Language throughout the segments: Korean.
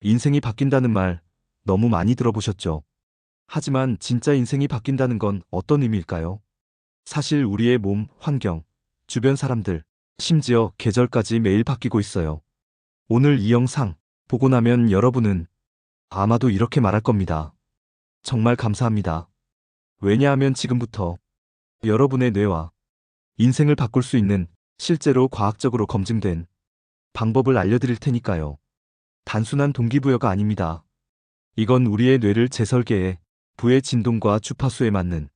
인생이 바뀐다는 말 너무 많이 들어보셨죠? 하지만 진짜 인생이 바뀐다는 건 어떤 의미일까요? 사실 우리의 몸, 환경, 주변 사람들, 심지어 계절까지 매일 바뀌고 있어요. 오늘 이 영상 보고 나면 여러분은 아마도 이렇게 말할 겁니다. 정말 감사합니다. 왜냐하면 지금부터 여러분의 뇌와 인생을 바꿀 수 있는 실제로 과학적으로 검증된 방법을 알려드릴 테니까요. 단순한 동기부여가 아닙니다. 이건 우리의 뇌를 재설계해 부의 진동과 주파수에 맞는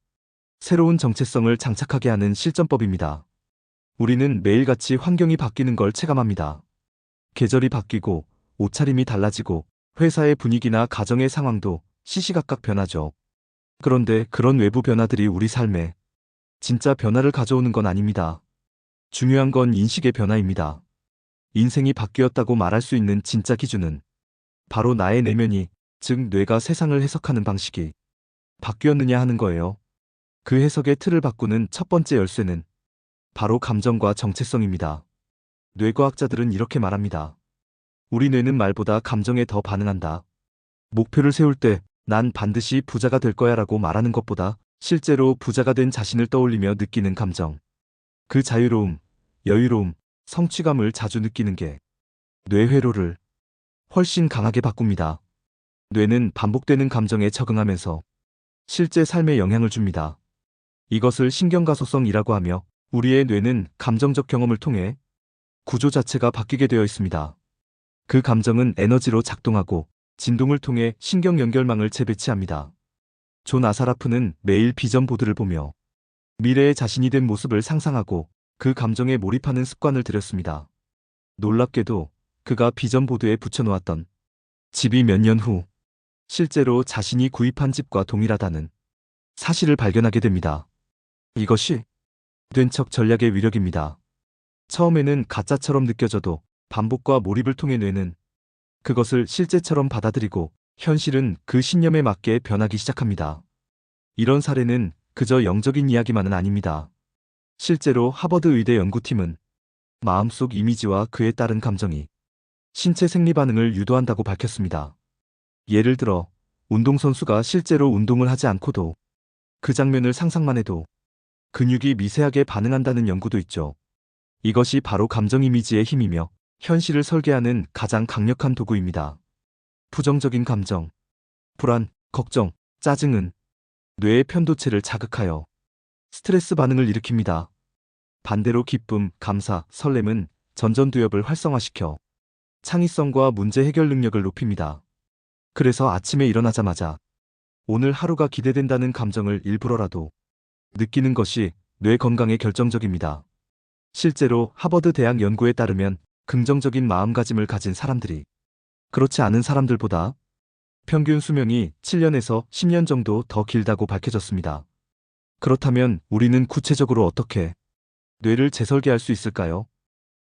새로운 정체성을 장착하게 하는 실전법입니다. 우리는 매일같이 환경이 바뀌는 걸 체감합니다. 계절이 바뀌고 옷차림이 달라지고 회사의 분위기나 가정의 상황도 시시각각 변하죠. 그런데 그런 외부 변화들이 우리 삶에 진짜 변화를 가져오는 건 아닙니다. 중요한 건 인식의 변화입니다. 인생이 바뀌었다고 말할 수 있는 진짜 기준은 바로 나의 내면이, 즉 뇌가 세상을 해석하는 방식이 바뀌었느냐 하는 거예요. 그 해석의 틀을 바꾸는 첫 번째 열쇠는 바로 감정과 정체성입니다. 뇌과학자들은 이렇게 말합니다. 우리 뇌는 말보다 감정에 더 반응한다. 목표를 세울 때 난 반드시 부자가 될 거야 라고 말하는 것보다 실제로 부자가 된 자신을 떠올리며 느끼는 감정. 그 자유로움, 여유로움, 성취감을 자주 느끼는 게 뇌회로를 훨씬 강하게 바꿉니다. 뇌는 반복되는 감정에 적응하면서 실제 삶에 영향을 줍니다. 이것을 신경가소성이라고 하며 우리의 뇌는 감정적 경험을 통해 구조 자체가 바뀌게 되어 있습니다. 그 감정은 에너지로 작동하고 진동을 통해 신경 연결망을 재배치합니다. 존 아사라프는 매일 비전 보드를 보며 미래의 자신이 된 모습을 상상하고 그 감정에 몰입하는 습관을 들였습니다. 놀랍게도 그가 비전 보드에 붙여놓았던 집이 몇 년 후 실제로 자신이 구입한 집과 동일하다는 사실을 발견하게 됩니다. 이것이 된 척 전략의 위력입니다. 처음에는 가짜처럼 느껴져도 반복과 몰입을 통해 뇌는 그것을 실제처럼 받아들이고 현실은 그 신념에 맞게 변하기 시작합니다. 이런 사례는 그저 영적인 이야기만은 아닙니다. 실제로 하버드 의대 연구팀은 마음속 이미지와 그에 따른 감정이 신체 생리 반응을 유도한다고 밝혔습니다. 예를 들어 운동선수가 실제로 운동을 하지 않고도 그 장면을 상상만 해도 근육이 미세하게 반응한다는 연구도 있죠. 이것이 바로 감정 이미지의 힘이며 현실을 설계하는 가장 강력한 도구입니다. 부정적인 감정, 불안, 걱정, 짜증은 뇌의 편도체를 자극하여 스트레스 반응을 일으킵니다. 반대로 기쁨, 감사, 설렘은 전전두엽을 활성화시켜 창의성과 문제 해결 능력을 높입니다. 그래서 아침에 일어나자마자 오늘 하루가 기대된다는 감정을 일부러라도 느끼는 것이 뇌 건강에 결정적입니다. 실제로 하버드 대학 연구에 따르면 긍정적인 마음가짐을 가진 사람들이 그렇지 않은 사람들보다 평균 수명이 7년에서 10년 정도 더 길다고 밝혀졌습니다. 그렇다면 우리는 구체적으로 어떻게 뇌를 재설계할 수 있을까요?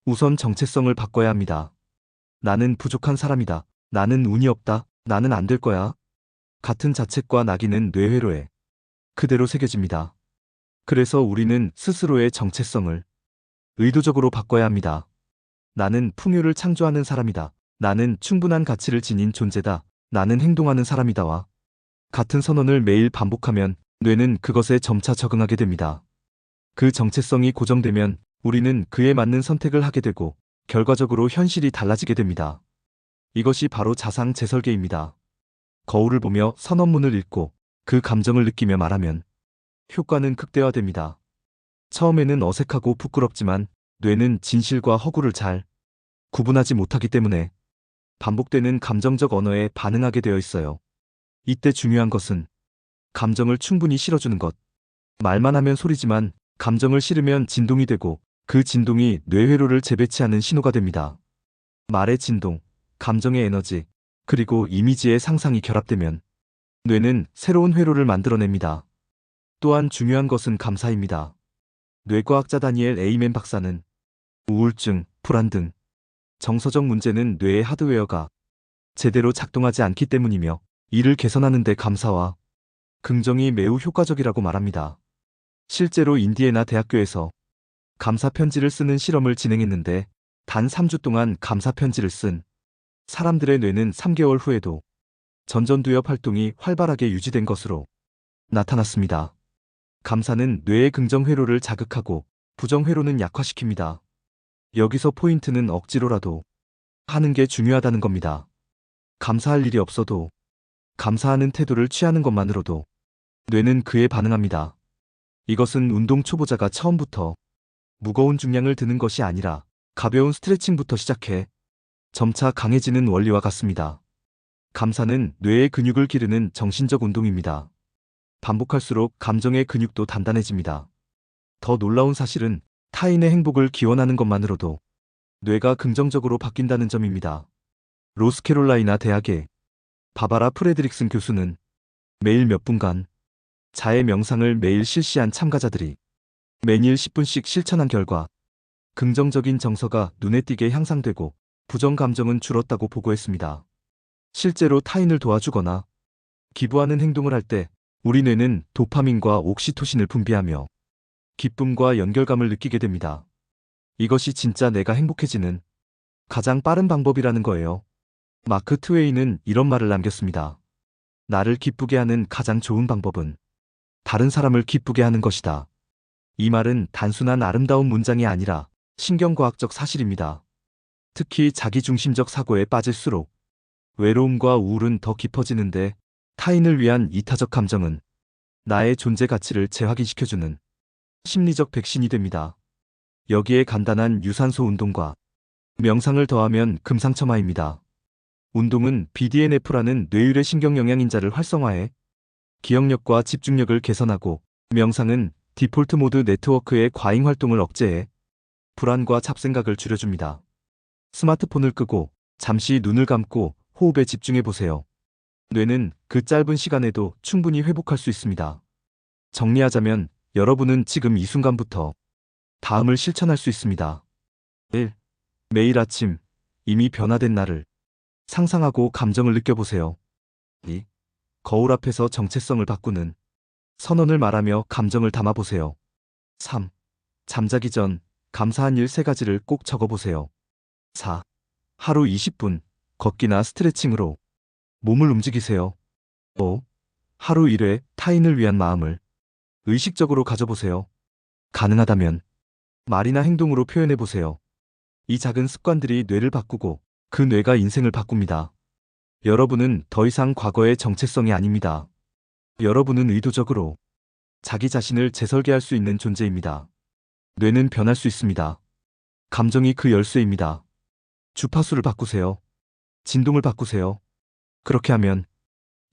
우선 정체성을 바꿔야 합니다. 나는 부족한 사람이다. 나는 운이 없다. 나는 안 될 거야. 같은 자책과 낙인은 뇌회로에 그대로 새겨집니다. 그래서 우리는 스스로의 정체성을 의도적으로 바꿔야 합니다. 나는 풍요를 창조하는 사람이다. 나는 충분한 가치를 지닌 존재다. 나는 행동하는 사람이다와 같은 선언을 매일 반복하면 뇌는 그것에 점차 적응하게 됩니다. 그 정체성이 고정되면 우리는 그에 맞는 선택을 하게 되고 결과적으로 현실이 달라지게 됩니다. 이것이 바로 자상 재설계입니다. 거울을 보며 선언문을 읽고 그 감정을 느끼며 말하면 효과는 극대화됩니다. 처음에는 어색하고 부끄럽지만 뇌는 진실과 허구를 잘 구분하지 못하기 때문에 반복되는 감정적 언어에 반응하게 되어 있어요. 이때 중요한 것은 감정을 충분히 실어주는 것. 말만 하면 소리지만 감정을 실으면 진동이 되고 그 진동이 뇌회로를 재배치하는 신호가 됩니다. 말의 진동, 감정의 에너지, 그리고 이미지의 상상이 결합되면 뇌는 새로운 회로를 만들어냅니다. 또한 중요한 것은 감사입니다. 뇌과학자 다니엘 에이맨 박사는 우울증, 불안 등 정서적 문제는 뇌의 하드웨어가 제대로 작동하지 않기 때문이며 이를 개선하는 데 감사와 긍정이 매우 효과적이라고 말합니다. 실제로 인디애나 대학교에서 감사 편지를 쓰는 실험을 진행했는데 단 3주 동안 감사 편지를 쓴 사람들의 뇌는 3개월 후에도 전전두엽 활동이 활발하게 유지된 것으로 나타났습니다. 감사는 뇌의 긍정 회로를 자극하고 부정 회로는 약화시킵니다. 여기서 포인트는 억지로라도 하는 게 중요하다는 겁니다. 감사할 일이 없어도 감사하는 태도를 취하는 것만으로도 뇌는 그에 반응합니다. 이것은 운동 초보자가 처음부터 무거운 중량을 드는 것이 아니라 가벼운 스트레칭부터 시작해 점차 강해지는 원리와 같습니다. 감사는 뇌의 근육을 기르는 정신적 운동입니다. 반복할수록 감정의 근육도 단단해집니다. 더 놀라운 사실은 타인의 행복을 기원하는 것만으로도 뇌가 긍정적으로 바뀐다는 점입니다. 로스캐롤라이나 대학의 바바라 프레드릭슨 교수는 매일 몇 분간 자해 명상을 매일 실시한 참가자들이 매일 10분씩 실천한 결과 긍정적인 정서가 눈에 띄게 향상되고 부정 감정은 줄었다고 보고했습니다. 실제로 타인을 도와주거나 기부하는 행동을 할 때 우리 뇌는 도파민과 옥시토신을 분비하며 기쁨과 연결감을 느끼게 됩니다. 이것이 진짜 내가 행복해지는 가장 빠른 방법이라는 거예요. 마크 트웨이는 이런 말을 남겼습니다. 나를 기쁘게 하는 가장 좋은 방법은 다른 사람을 기쁘게 하는 것이다. 이 말은 단순한 아름다운 문장이 아니라 신경과학적 사실입니다. 특히 자기중심적 사고에 빠질수록 외로움과 우울은 더 깊어지는데 타인을 위한 이타적 감정은 나의 존재 가치를 재확인시켜주는 심리적 백신이 됩니다. 여기에 간단한 유산소 운동과 명상을 더하면 금상첨화입니다. 운동은 BDNF라는 뇌율의 신경 영양인자를 활성화해 기억력과 집중력을 개선하고 명상은 디폴트 모드 네트워크의 과잉 활동을 억제해 불안과 잡생각을 줄여줍니다. 스마트폰을 끄고 잠시 눈을 감고 호흡에 집중해 보세요. 뇌는 그 짧은 시간에도 충분히 회복할 수 있습니다. 정리하자면 여러분은 지금 이 순간부터 다음을 실천할 수 있습니다. 1. 매일 아침 이미 변화된 나를 상상하고 감정을 느껴보세요. 2. 거울 앞에서 정체성을 바꾸는 선언을 말하며 감정을 담아보세요. 3. 잠자기 전 감사한 일 3가지를 꼭 적어보세요. 4. 하루 20분 걷기나 스트레칭으로 몸을 움직이세요. 5. 하루 1회 타인을 위한 마음을 의식적으로 가져보세요. 가능하다면 말이나 행동으로 표현해보세요. 이 작은 습관들이 뇌를 바꾸고 그 뇌가 인생을 바꿉니다. 여러분은 더 이상 과거의 정체성이 아닙니다. 여러분은 의도적으로 자기 자신을 재설계할 수 있는 존재입니다. 뇌는 변할 수 있습니다. 감정이 그 열쇠입니다. 주파수를 바꾸세요. 진동을 바꾸세요. 그렇게 하면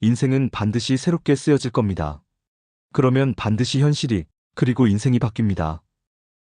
인생은 반드시 새롭게 쓰여질 겁니다. 그러면 반드시 현실이 그리고 인생이 바뀝니다.